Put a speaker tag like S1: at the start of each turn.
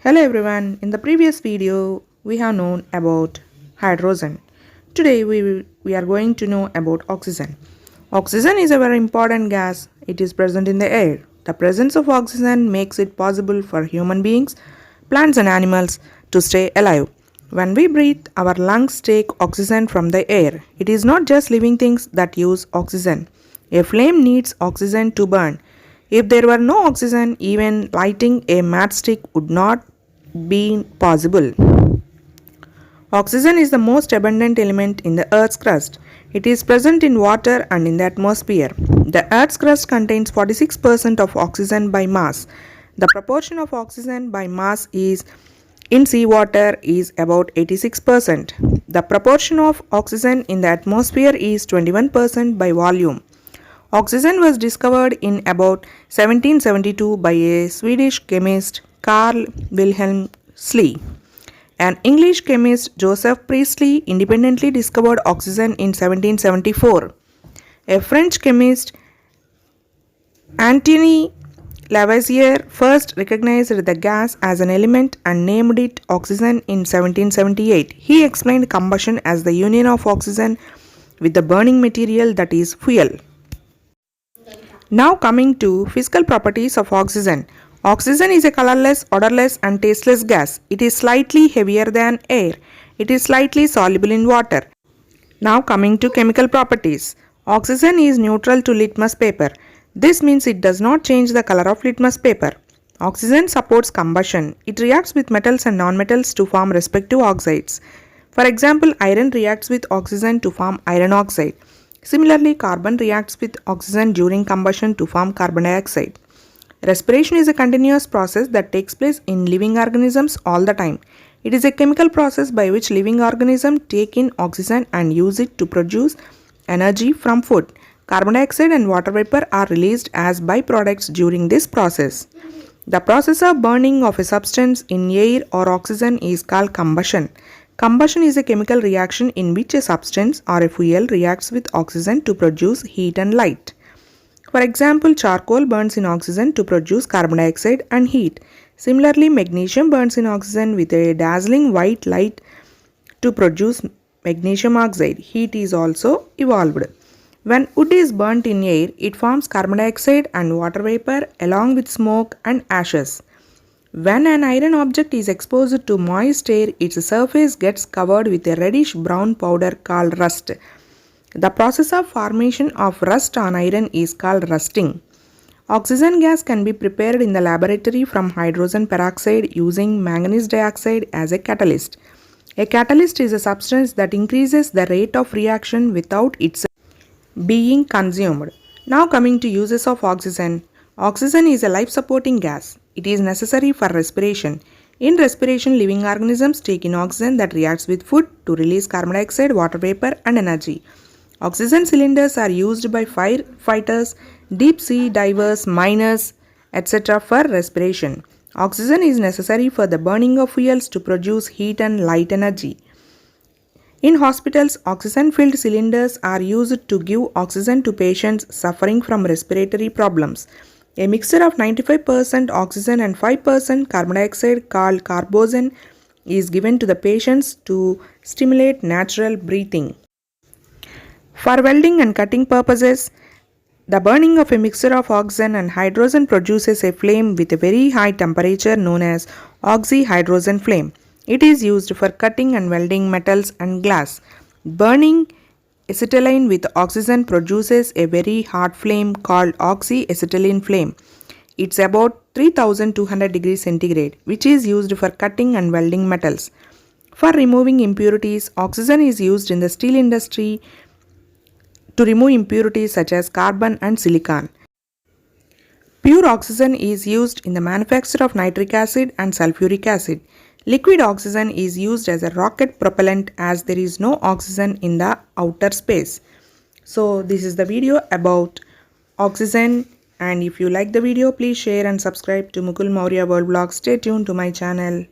S1: Hello everyone, in the previous video we have known about hydrogen. Today we are going to know about oxygen. Oxygen is a very important gas. It is present in the air. The presence of oxygen makes it possible for human beings, plants and animals to stay alive. When we breathe, our lungs take oxygen from the air. It is not just living things that use oxygen. A flame needs oxygen to burn. If there were no oxygen, even lighting a matchstick would not be possible. Oxygen is the most abundant element in the Earth's crust. It is present in water and in the atmosphere. The Earth's crust contains 46% of oxygen by mass. The proportion of oxygen by mass is in seawater is about 86%. The proportion of oxygen in the atmosphere is 21% by volume. Oxygen was discovered in about 1772 by a Swedish chemist Carl Wilhelm Slee. An English chemist Joseph Priestley independently discovered oxygen in 1774. A French chemist Antoine Lavoisier first recognized the gas as an element and named it oxygen in 1778. He explained combustion as the union of oxygen with the burning material, that is fuel. Now coming to physical properties of oxygen. Oxygen is a colorless, odorless and tasteless gas. It is slightly heavier than air. It is slightly soluble in water. Now coming to chemical properties. Oxygen is neutral to litmus paper. This means it does not change the color of litmus paper. Oxygen supports combustion. It reacts with metals and nonmetals to form respective oxides. For example, iron reacts with oxygen to form iron oxide. Similarly, carbon reacts with oxygen during combustion to form carbon dioxide. Respiration is a continuous process that takes place in living organisms all the time. It is a chemical process by which living organisms take in oxygen and use it to produce energy from food. Carbon dioxide and water vapor are released as byproducts during this process. The process of burning of a substance in air or oxygen is called combustion. Combustion is a chemical reaction in which a substance or a fuel reacts with oxygen to produce heat and light. For example, charcoal burns in oxygen to produce carbon dioxide and heat. Similarly, magnesium burns in oxygen with a dazzling white light to produce magnesium oxide. Heat is also evolved. When wood is burnt in air, it forms carbon dioxide and water vapor along with smoke and ashes. When an iron object is exposed to moist air, its surface gets covered with a reddish brown powder called rust. The process of formation of rust on iron is called rusting. Oxygen gas can be prepared in the laboratory from hydrogen peroxide using manganese dioxide as a catalyst. A catalyst is a substance that increases the rate of reaction without its being consumed. Now coming to uses of oxygen. Oxygen is a life-supporting gas. It is necessary for respiration. In respiration, living organisms take in oxygen that reacts with food to release carbon dioxide, water vapor and energy. Oxygen cylinders are used by firefighters, deep sea divers, miners, etc. for respiration. Oxygen is necessary for the burning of fuels to produce heat and light energy. In hospitals, oxygen-filled cylinders are used to give oxygen to patients suffering from respiratory problems. A mixture of 95% oxygen and 5% carbon dioxide called carbogen is given to the patients to stimulate natural breathing. For welding and cutting purposes, the burning of a mixture of oxygen and hydrogen produces a flame with a very high temperature known as oxyhydrogen flame. It is used for cutting and welding metals and glass. Burning acetylene with oxygen produces a very hot flame called oxyacetylene flame. It's about 3200 degrees centigrade, which is used for cutting and welding metals. For removing impurities, oxygen is used in the steel industry to remove impurities such as carbon and silicon. Pure oxygen is used in the manufacture of nitric acid and sulfuric acid. Liquid oxygen is used as a rocket propellant as there is no oxygen in the outer space. So this is the video about oxygen, and if you like the video, please share and subscribe to Mukul Maurya World Vlog. Stay tuned to my channel.